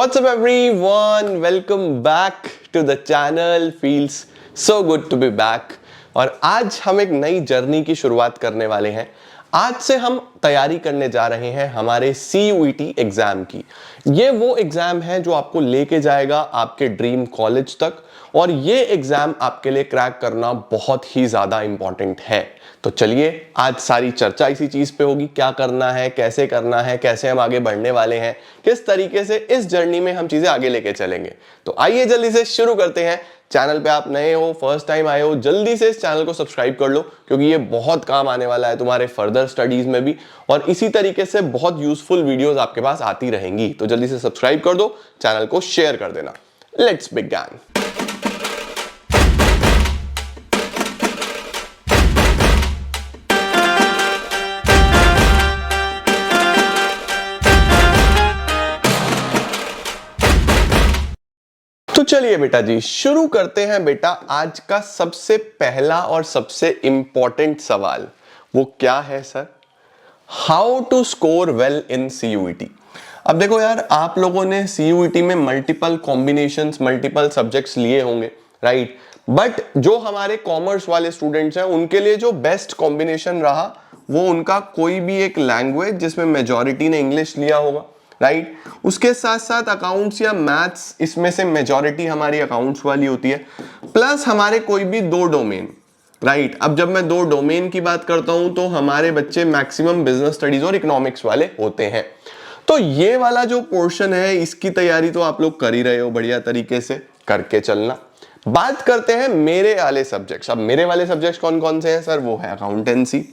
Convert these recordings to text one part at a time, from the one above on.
What's up everyone? Welcome back to the channel. Feels so good to be back. और आज हम एक नई जर्नी की शुरुआत करने वाले हैं। आज से हम तैयारी करने जा रहे हैं हमारे CUET एग्जाम की। ये वो एग्जाम है जो आपको लेके जाएगा आपके ड्रीम कॉलेज तक, और ये एग्जाम आपके लिए क्रैक करना बहुत ही ज्यादा इंपॉर्टेंट है। तो चलिए आज सारी चर्चा इसी चीज पे होगी, क्या करना है, कैसे हम आगे बढ़ने वाले हैं, किस तरीके से इस जर्नी में हम चीजें आगे लेके चलेंगे। तो आइए जल्दी से शुरू करते हैं। चैनल पे आप नए हो, फर्स्ट टाइम आए हो, जल्दी से इस चैनल को सब्सक्राइब कर लो, क्योंकि ये बहुत काम आने वाला है तुम्हारे फर्दर स्टडीज में भी, और इसी तरीके से बहुत यूजफुल वीडियोस आपके पास आती रहेंगी। तो जल्दी से सब्सक्राइब कर दो, चैनल को शेयर कर देना। Let's begin. तो चलिए बेटा जी शुरू करते हैं। बेटा आज का सबसे पहला और सबसे इंपॉर्टेंट सवाल वो क्या है sir? How to score well in CUET। अब देखो यार, आप लोगों ने CUET में मल्टीपल कॉम्बिनेशंस, मल्टीपल सब्जेक्ट्स लिए होंगे, राइट? बट जो हमारे कॉमर्स वाले स्टूडेंट्स हैं उनके लिए जो बेस्ट कॉम्बिनेशन रहा वो उनका कोई भी एक लैंग्वेज जिसमें मेजॉरिटी ने इंग्लिश लिया होगा, राइट? उसके साथ साथ अकाउंट्स या मैथ्स, इसमें से मेजॉरिटी हमारी अकाउंट्स वाली होती है, प्लस हमारे कोई भी दो डोमेन, राइट? अब जब मैं दो डोमेन की बात करता हूं तो हमारे बच्चे मैक्सिमम बिजनेस स्टडीज और इकोनॉमिक्स वाले होते हैं। तो ये वाला जो पोर्शन है इसकी तैयारी तो आप लोग कर ही रहे हो, बढ़िया तरीके से करके चलना। बात करते हैं मेरे वाले सब्जेक्ट्स। अब मेरे वाले सब्जेक्ट्स कौन कौन से हैं सर? वो है अकाउंटेंसी,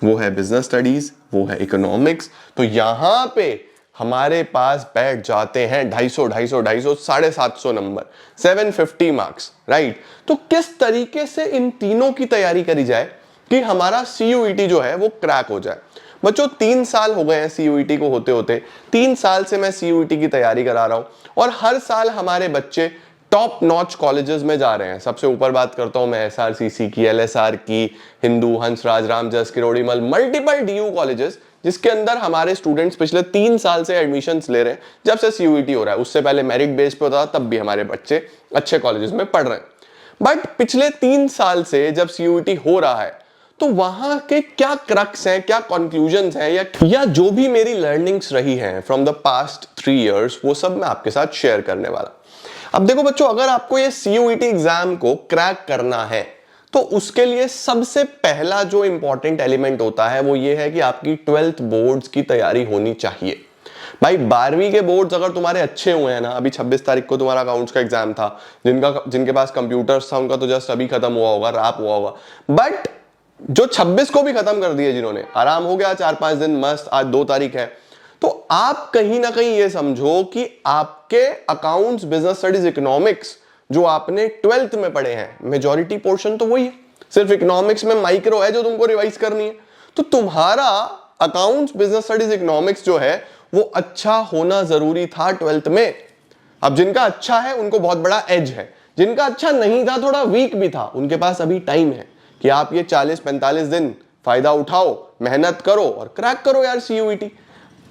वो है बिजनेस स्टडीज, वो है इकोनॉमिक्स। तो यहां पे हमारे पास बैठ जाते हैं 250, 750 नंबर, 750 मार्क्स, राइट? तो किस तरीके से इन तीनों की तैयारी करी जाए कि हमारा CUET जो है वो क्रैक हो जाए। बच्चों 3 साल हो गए हैं CUET को होते होते, 3 साल से मैं CUET की तैयारी करा रहा हूं, और हर साल हमारे बच्चे टॉप नॉच कॉलेजेस में जा रहे हैं। सबसे ऊपर बात करता हूं मैं SRCC की, LSR की, Hindu, Hansraj, Ramjas, Kirorimal, multiple DU colleges जिसके अंदर हमारे स्टूडेंट्स पिछले 3 साल से एडमिशन्स ले रहे हैं। जब से CUET हो रहा है, उससे पहले मेरिट बेस पे होता था, तब भी हमारे बच्चे अच्छे कॉलेजेस में पढ़ रहे हैं। बट पिछले 3 साल से जब CUET हो रहा है तो वहां के क्या क्रक्स हैं, क्या कंक्लूजन्स हैं, या जो भी मेरी लर्निंग्स रही हैं फ्रॉम द पास्ट 3 इयर्स, वो सब मैं आपके साथ शेयर करने वाला। अब देखो बच्चों, अगर आपको ये CUET एग्जाम को क्रैक करना है तो उसके लिए सबसे पहला जो इंपॉर्टेंट एलिमेंट होता है वो ये है कि आपकी 12th बोर्ड्स की तैयारी होनी चाहिए। भाई 12वीं के बोर्ड्स अगर तुम्हारे अच्छे हुए हैं ना, अभी 26 तारीख को तुम्हारा अकाउंट्स का एग्जाम था, जिनके पास कंप्यूटर्स था उनका तो जस्ट अभी खत्म हुआ होगा, रैप हुआ होगा। बट जो 26 को भी खत्म कर दिए, जिन्होंने, आराम हो गया 4-5 दिन, मस्त। आज 2 तारीख है, तो आप कहीं ना कहीं ये समझो कि आपके अकाउंट्स, बिजनेस स्टडीज, इकोनॉमिक्स जो आपने 12th में पढ़े हैं, मेजॉरिटी पोर्शन तो वही है, सिर्फ इकोनॉमिक्स में माइक्रो है जो तुमको रिवाइज करनी है। तो तुम्हारा अकाउंट्स, बिजनेस स्टडीज, इकोनॉमिक्स जो है वो अच्छा होना जरूरी था 12th में। अब जिनका अच्छा है उनको बहुत बड़ा एज है, जिनका अच्छा नहीं था, थोड़ा वीक भी था, उनके पास अभी टाइम है कि आप ये 40-45 दिन फायदा उठाओ, मेहनत करो और क्रैक करो यार CUET।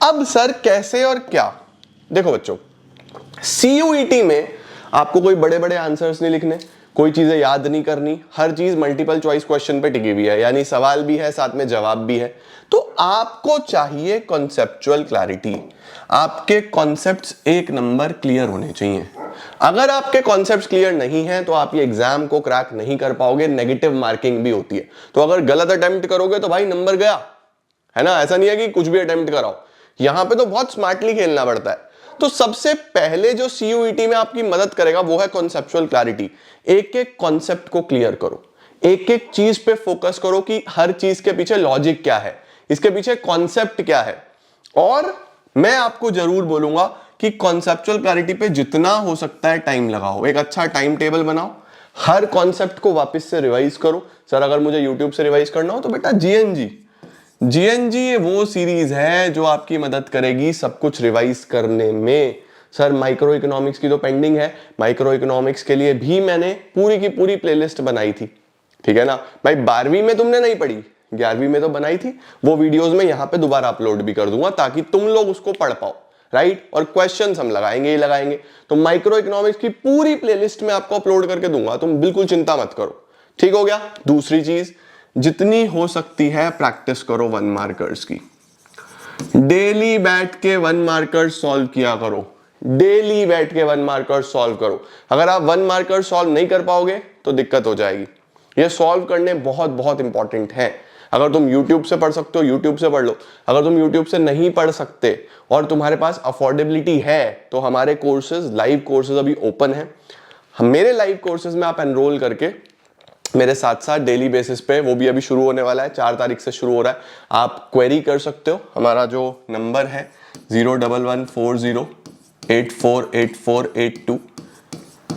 अब सर कैसे और क्या? देखो बच्चों, CUET में आपको कोई बड़े बड़े आंसर्स नहीं लिखने, कोई चीजें याद नहीं करनी, हर चीज मल्टीपल चॉइस क्वेश्चन पे टिकी हुई है, यानी सवाल भी है साथ में जवाब भी है। तो आपको चाहिए कॉन्सेप्चुअल क्लैरिटी, आपके कॉन्सेप्ट्स एक नंबर क्लियर होने चाहिए। अगर आपके कॉन्सेप्ट्स क्लियर नहीं है तो आप ये एग्जाम को क्रैक नहीं कर पाओगे, नेगेटिव मार्किंग भी होती है। तो अगर गलत अटेम्प्ट करोगे तो भाई नंबर गया, है ना? ऐसा नहीं है कि कुछ भी अटेम्प्ट कराओ, यहां पे तो बहुत स्मार्टली खेलना पड़ता है। तो सबसे पहले जो CUET में आपकी मदद करेगा वो है कॉन्सेप्चुअल क्लैरिटी। एक एक कॉन्सेप्ट को क्लियर करो, एक एक चीज पे फोकस करो कि हर चीज के पीछे लॉजिक क्या है, इसके पीछे कॉन्सेप्ट क्या है। और मैं आपको जरूर बोलूंगा कि कॉन्सेप्चुअल क्लैरिटी पे जितना हो सकता है टाइम लगाओ, एक अच्छा टाइम टेबल बनाओ, हर कॉन्सेप्ट को वापस से रिवाइज करो। सर अगर मुझे यूट्यूब से रिवाइज करना हो तो बेटा GNG ये वो सीरीज है जो आपकी मदद करेगी सब कुछ रिवाइज करने में। सर माइक्रो इकोनॉमिक्स की तो पेंडिंग है, माइक्रो इकोनॉमिक्स के लिए भी मैंने पूरी की पूरी प्लेलिस्ट बनाई थी, ठीक है ना भाई? 12वीं में तुमने नहीं पढ़ी, 11वीं में तो बनाई थी, वो वीडियोस में यहाँ पे दोबारा अपलोड भी कर दूंगा ताकि तुम लोग उसको पढ़ पाओ, राइट, और क्वेश्चंस हम लगाएंगे ही लगाएंगे। तो माइक्रो इकोनॉमिक्स की पूरी प्लेलिस्ट में आपको अपलोड करके दूंगा, तुम बिल्कुल चिंता मत करो। ठीक हो गया। दूसरी चीज, जितनी हो सकती है प्रैक्टिस करो 1 मार्कर्स की। डेली बैठ के 1 मार्कर सॉल्व किया करो, डेली बैठ के 1 मार्कर सॉल्व करो। अगर आप 1 मार्कर सॉल्व नहीं कर पाओगे तो दिक्कत हो जाएगी। ये सॉल्व करने बहुत बहुत इंपॉर्टेंट है। अगर तुम YouTube से पढ़ सकते हो YouTube से पढ़ लो, अगर तुम YouTube से नहीं पढ़ सकते और तुम्हारे पास अफोर्डेबिलिटी है तो हमारे कोर्सेज, लाइव कोर्सेज अभी ओपन है। मेरे लाइव कोर्सेज में आप एनरोल करके मेरे साथ साथ डेली बेसिस पे, वो भी अभी शुरू होने वाला है, 4 तारीख से शुरू हो रहा है, आप क्वेरी कर सकते हो। हमारा जो नंबर है 01140848482,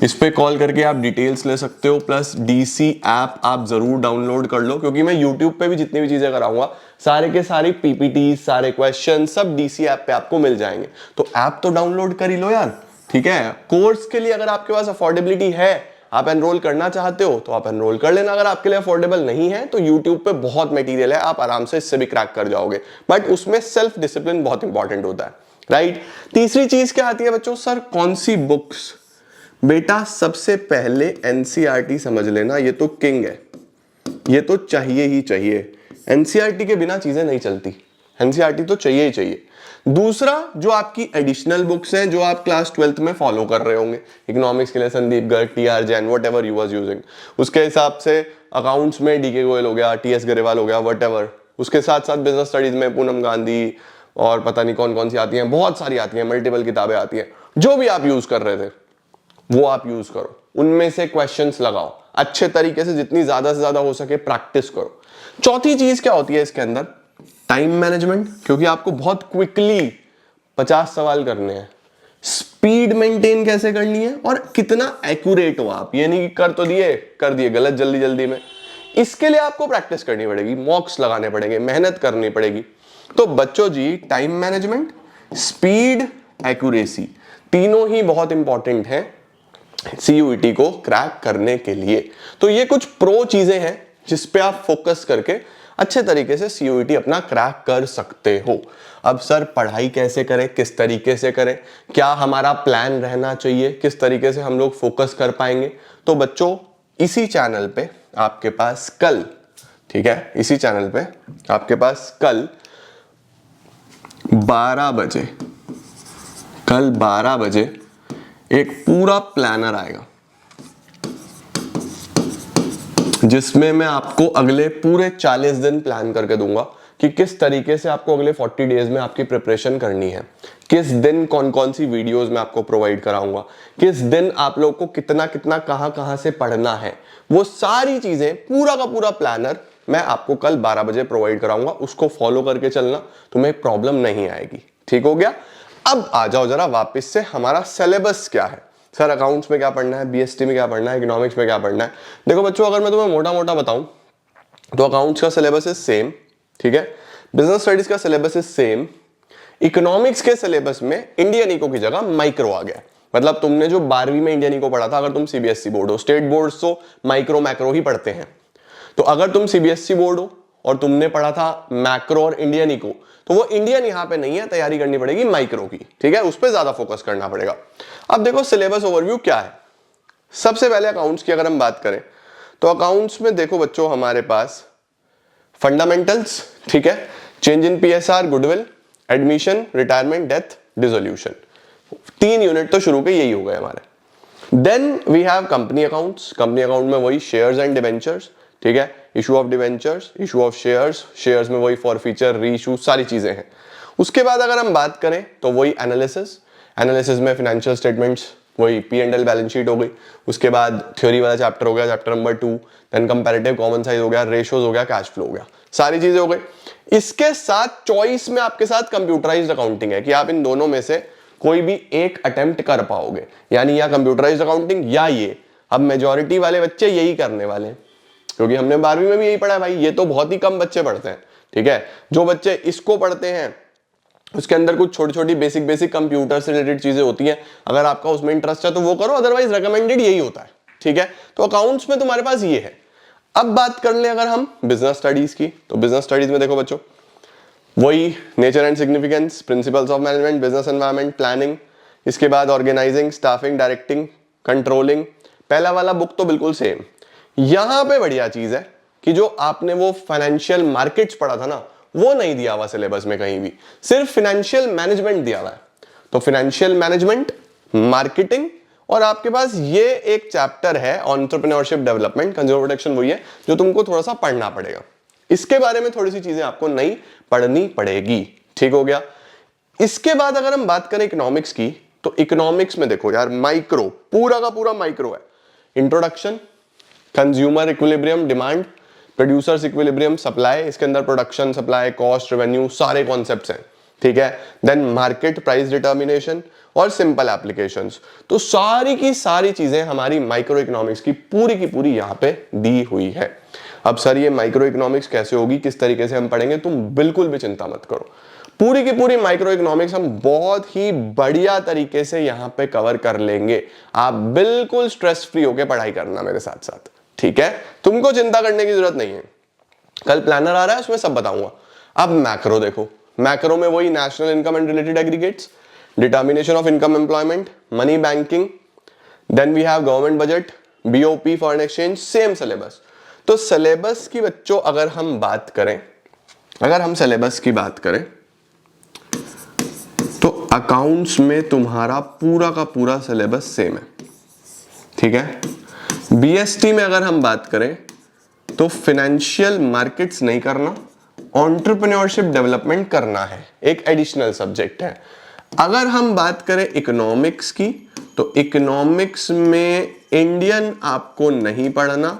इस पे कॉल करके आप डिटेल्स ले सकते हो। प्लस डीसी ऐप आप जरूर डाउनलोड कर लो, क्योंकि मैं यूट्यूब पे भी जितनी भी चीजें कराऊंगा सारे के सारे पीपीटी, सारे क्वेश्चन सब डीसी ऐप पे आपको मिल जाएंगे। तो ऐप तो डाउनलोड कर ही लो यार, ठीक है। कोर्स के लिए अगर आपके पास अफोर्डेबिलिटी है, आप एनरोल करना चाहते हो तो आप एनरोल कर लेना। अगर आपके लिए अफोर्डेबल नहीं है तो यूट्यूब पे बहुत मटेरियल है, आप आराम से इससे भी क्रैक कर जाओगे। बट उसमें सेल्फ डिसिप्लिन बहुत इंपॉर्टेंट होता है, राइट। तीसरी चीज क्या आती है बच्चों? सर कौन सी बुक्स? बेटा सबसे पहले एनसीईआरटी समझ लेना, ये तो किंग है, ये तो चाहिए ही चाहिए। एनसीईआरटी के बिना चीजें नहीं चलती, एनसीईआरटी तो चाहिए ही चाहिए। दूसरा, जो आपकी एडिशनल बुक्स हैं जो आप क्लास 12th में फॉलो कर रहे होंगे, इकोनॉमिक्स के लिए Sandeep Garg, TR Jain, what ever you was using, उसके हिसाब से अकाउंट्स में डीके गोयल हो गया, टीएस गरेवाल हो गया, वट एवर। उसके साथ साथ बिजनेस स्टडीज में पूनम गांधी और पता नहीं कौन कौन सी आती हैं, बहुत सारी आती हैं, मल्टीपल किताबें आती हैं। जो भी आप यूज कर रहे थे वो आप यूज करो, उनमें से क्वेश्चंस लगाओ अच्छे तरीके से, जितनी ज्यादा से ज्यादा हो सके प्रैक्टिस करो। चौथी चीज क्या होती है इसके अंदर? टाइम मैनेजमेंट, क्योंकि आपको बहुत क्विकली 50 सवाल करने हैं। स्पीड मेंटेन कैसे करनी है और कितना एक्यूरेट हो आप, ये नहीं कि कर दिए गलत जल्दी जल्दी में। इसके लिए आपको प्रैक्टिस करनी पड़ेगी, मॉक्स लगाने पड़ेंगे, मेहनत करनी पड़ेगी। तो बच्चों जी, टाइम मैनेजमेंट, स्पीड, एक्यूरेसी, तीनों ही बहुत इंपॉर्टेंट है सीयूईटी को क्रैक करने के लिए। तो ये कुछ प्रो चीजें हैं जिस पे आप फोकस करके अच्छे तरीके से सीयूईटी अपना क्रैक कर सकते हो। अब सर पढ़ाई कैसे करें, किस तरीके से करें, क्या हमारा प्लान रहना चाहिए, किस तरीके से हम लोग फोकस कर पाएंगे? तो बच्चों इसी चैनल पे आपके पास कल, ठीक है, इसी चैनल पे आपके पास कल 12 बजे, कल 12 बजे एक पूरा प्लानर आएगा जिसमें मैं आपको अगले पूरे 40 दिन प्लान करके दूंगा कि किस तरीके से आपको अगले 40 डेज में आपकी प्रिपरेशन करनी है, किस दिन कौन कौन सी वीडियोस मैं आपको प्रोवाइड कराऊंगा, किस दिन आप लोग को कितना कितना कहां से पढ़ना है, वो सारी चीजें, पूरा का पूरा प्लानर मैं आपको कल 12 बजे प्रोवाइड कराऊंगा। उसको फॉलो करके चलना, तुम्हें प्रॉब्लम नहीं आएगी। ठीक हो गया। अब आ जाओ जरा वापस से, हमारा सिलेबस क्या है? सर अकाउंट्स में क्या पढ़ना है, बीएसटी में क्या पढ़ना है, इकोनॉमिक्स में क्या पढ़ना है? देखो बच्चों, अगर मैं तुम्हें मोटा मोटा बताऊं तो अकाउंट्स का सिलेबस इज सेम, ठीक है। बिजनेस स्टडीज का सिलेबस इज सेम। इकोनॉमिक्स के सिलेबस में इंडियन इको की जगह माइक्रो आ गया। मतलब तुमने जो 12वीं में इंडियन इको पढ़ा था, अगर तुम सीबीएसई बोर्ड हो, स्टेट बोर्ड तो माइक्रो मैक्रो ही पढ़ते हैं, तो अगर तुम सीबीएसई बोर्ड हो और तुमने पढ़ा था मैक्रो और इंडियन इको, तो वो इंडियन यहां पे नहीं है, तैयारी करनी पड़ेगी माइक्रो की, ठीक है, उस पर ज्यादा फोकस करना पड़ेगा। अब देखो सिलेबस ओवरव्यू क्या है। सबसे पहले अकाउंट्स की अगर हम बात करें तो अकाउंट्स में देखो बच्चों, हमारे पास फंडामेंटल्स, ठीक है, change in PSR, goodwill, admission, retirement, death, dissolution, 3 unit तो शुरू के यही हो गए हमारे। Then we have company accounts. Company account में वही शेयर्स एंड डिवेंचर्स, ठीक है, issue of debentures, issue of shares, shares में वही फॉरफीचर, रीइशू, सारी चीजें हैं। उसके बाद अगर हम बात करें तो वही एनालिसिस, एनालिसिस में फाइनेंशियल स्टेटमेंट्स, वही P and L balance sheet हो गई। उसके बाद थ्योरी वाला चैप्टर हो गया, chapter number 2। Then comparative common size हो गया, रेशियोज हो गया, कैश फ्लो हो गया, सारी चीजें हो गई। इसके साथ चॉइस में आपके साथ कंप्यूटराइज्ड अकाउंटिंग है कि आप इन दोनों में से कोई भी एक अटेम्प्ट कर पाओगे, यानी या कंप्यूटराइज्ड अकाउंटिंग या ये। अब मेजॉरिटी वाले बच्चे यही करने वाले हैं, क्योंकि हमने 12वीं में भी यही पढ़ा है भाई। ये तो बहुत ही कम बच्चे पढ़ते हैं, ठीक है। जो बच्चे इसको पढ़ते हैं उसके अंदर कुछ छोटी छोटी बेसिक कंप्यूटर से रिलेटेड चीजें होती हैं, अगर आपका उसमें इंटरेस्ट है तो वो करो, अदरवाइज रेकमेंडेड यही होता है, ठीक है। तो अकाउंट्स में तुम्हारे पास ये है। अब बात कर ले अगर हम बिजनेस स्टडीज की, तो बिजनेस स्टडीज में देखो बच्चों, वही nature and significance, principles of management, business environment, planning, इसके बाद ऑर्गेनाइजिंग, स्टाफिंग, डायरेक्टिंग, कंट्रोलिंग। पहला वाला बुक तो बिल्कुल सेम। यहां पे बढ़िया चीज है कि जो आपने वो फाइनेंशियल मार्केट्स पढ़ा था ना, वो नहीं दिया हुआ सिलेबस में कहीं भी, सिर्फ फाइनेंशियल मैनेजमेंट दिया हुआ है। तो फाइनेंशियल मैनेजमेंट, मार्केटिंग, और आपके पास ये एक चैप्टर है एंटरप्रेन्योरशिप डेवलपमेंट, कंज्यूमर प्रोटेक्शन, वही है जो तुमको थोड़ा सा पढ़ना पड़ेगा। इसके बारे में थोड़ी सी चीजें आपको नहीं पढ़नी पड़ेगी, ठीक हो गया। इसके बाद अगर हम बात करें इकोनॉमिक्स की, तो इकोनॉमिक्स में देखो यार, माइक्रो, पूरा का पूरा माइक्रो है। Introduction, consumer equilibrium, demand, producers equilibrium, supply, इसके अंदर प्रोडक्शन, सप्लाई, कॉस्ट, रेवेन्यू, सारे कॉन्सेप्ट्स हैं, ठीक है। देन मार्केट प्राइस डिटर्मिनेशन और सिंपल एप्लीकेशंस। तो सारी की सारी चीजें हमारी माइक्रो इकोनॉमिक्स की पूरी यहां पे दी हुई है। अब सर ये माइक्रो इकोनॉमिक्स कैसे होगी, किस तरीके से हम पढ़ेंगे, तुम बिल्कुल भी चिंता मत करो। पूरी की पूरी माइक्रो इकोनॉमिक्स हम बहुत ही बढ़िया तरीके से यहां पे कवर कर लेंगे। आप बिल्कुल स्ट्रेस फ्री होकर पढ़ाई करना मेरे साथ साथ, ठीक है। तुमको चिंता करने की जरूरत नहीं है। कल प्लानर आ रहा है, उसमें सब बताऊंगा। अब मैक्रो देखो, मैक्रो में वही national income and related aggregates, determination of income employment, money banking, then we have government budget, BOP, foreign exchange, same syllabus. तो सिलेबस की बच्चों अगर हम बात करें, अगर हम सिलेबस की बात करें, तो अकाउंट्स में तुम्हारा पूरा का पूरा सिलेबस सेम है, ठीक है। बीएसटी में अगर हम बात करें तो फाइनेंशियल मार्केट्स नहीं करना, एंटरप्रेन्योरशिप डेवलपमेंट करना है, एक एडिशनल सब्जेक्ट है। अगर हम बात करें इकोनॉमिक्स की, तो इकोनॉमिक्स में इंडियन आपको नहीं पढ़ना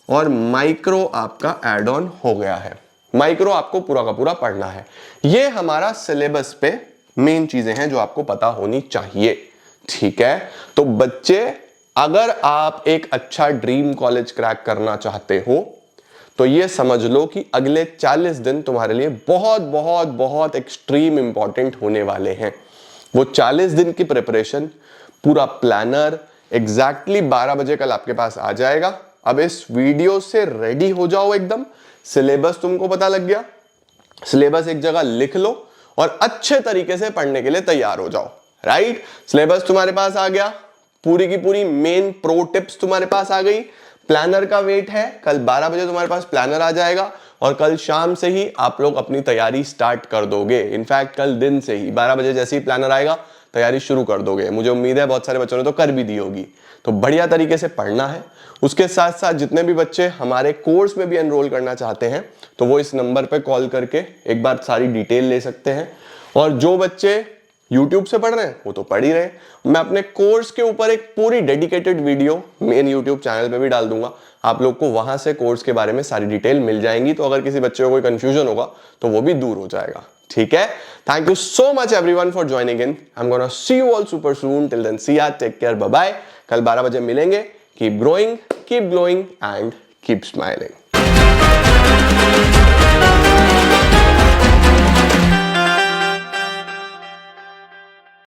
और माइक्रो आपका एड ऑन हो गया है। माइक्रो आपको पूरा का पूरा पढ़ना है। ये हमारा सिलेबस पे मेन चीजें हैं जो आपको पता होनी चाहिए, ठीक है। तो बच्चे, अगर आप एक अच्छा ड्रीम कॉलेज क्रैक करना चाहते हो तो ये समझ लो कि अगले 40 दिन तुम्हारे लिए बहुत बहुत बहुत एक्सट्रीम इंपॉर्टेंट होने वाले हैं। वो 40 दिन की प्रिपरेशन, पूरा प्लानर एग्जैक्टली 12 बजे कल आपके पास आ जाएगा। अब इस वीडियो से रेडी हो जाओ एकदम। सिलेबस तुमको पता लग गया, सिलेबस एक जगह लिख लो और अच्छे तरीके से पढ़ने के लिए तैयार हो जाओ, राइट। सिलेबस तुम्हारे पास आ गया, पूरी की पूरी मेन प्रो टिप्स तुम्हारे पास आ गई। प्लानर का वेट है, कल 12 बजे तुम्हारे पास प्लानर आ जाएगा और कल शाम से ही आप लोग अपनी तैयारी स्टार्ट कर दोगे। इनफैक्ट कल दिन से ही 12 बजे जैसे ही प्लानर आएगा तैयारी शुरू कर दोगे। मुझे उम्मीद है बहुत सारे बच्चों ने तो कर भी दी होगी। तो बढ़िया तरीके से पढ़ना है। उसके साथ साथ जितने भी बच्चे हमारे कोर्स में भी एनरोल करना चाहते हैं तो वो इस नंबर पे कॉल करके एक बार सारी डिटेल ले सकते हैं। और जो बच्चे YouTube से पढ़ रहे हैं वो तो पढ़ ही रहे हैं। मैं अपने कोर्स के ऊपर एक पूरी dedicated video main YouTube channel पे भी डाल दूंगा, आप लोग को वहां से कोर्स के बारे में सारी डिटेल मिल जाएंगी। तो अगर किसी बच्चे को कोई कंफ्यूजन होगा तो वो भी दूर हो जाएगा, ठीक है। Thank you so much everyone for joining in. I am gonna see you all super soon. Till then see ya, take care, bye bye. कल 12 बजे मिलेंगे। Keep growing, keep glowing and keep smiling.